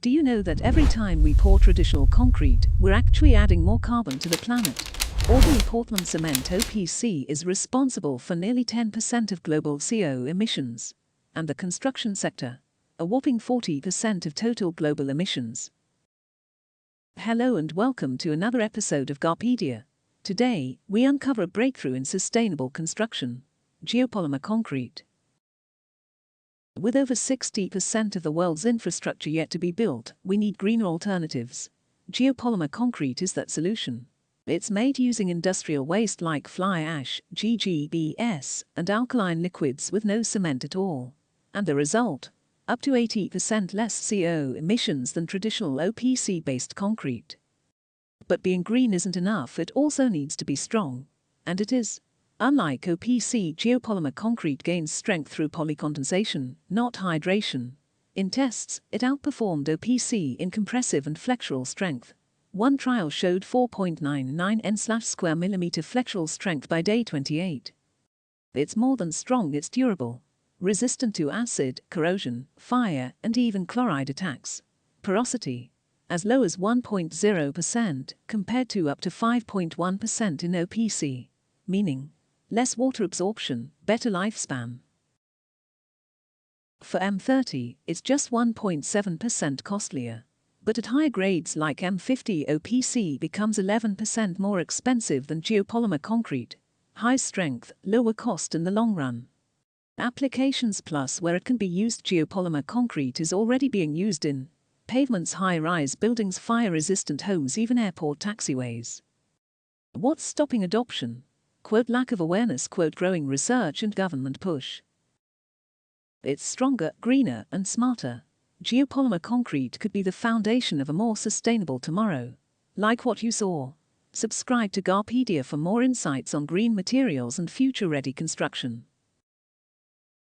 Do you know that every time we pour traditional concrete, we're actually adding more carbon to the planet? Ordinary Portland cement (OPC) is responsible for nearly 10% of global CO emissions, and the construction sector, a whopping 40% of total global emissions. Hello and welcome to another episode of Gharpedia. Today, we uncover a breakthrough in sustainable construction: geopolymer concrete. With over 60% of the world's infrastructure yet to be built, we need greener alternatives. Geopolymer concrete is that solution. It's made using industrial waste like fly ash, GGBS, and alkaline liquids with no cement at all. And the result? Up to 80% less CO emissions than traditional OPC-based concrete. But being green isn't enough, it also needs to be strong. And it is. Unlike OPC, geopolymer concrete gains strength through polycondensation, not hydration. In tests, it outperformed OPC in compressive and flexural strength. One trial showed 4.99 N/square millimeter flexural strength by day 28. It's more than strong, it's durable. Resistant to acid, corrosion, fire, and even chloride attacks. Porosity: as low as 1.0% compared to up to 5.1% in OPC. Meaning, less water absorption, better lifespan. For M30, it's just 1.7% costlier. But at higher grades like M50, OPC becomes 11% more expensive than geopolymer concrete. High strength, lower cost in the long run. Applications plus where it can be used: geopolymer concrete is already being used in pavements, high-rise buildings, fire-resistant homes, even airport taxiways. What's stopping adoption? Quote, lack of awareness, quote, growing research and government push. It's stronger, greener, and smarter. Geopolymer concrete could be the foundation of a more sustainable tomorrow. Like what you saw? Subscribe to Gharpedia for more insights on green materials and future-ready construction.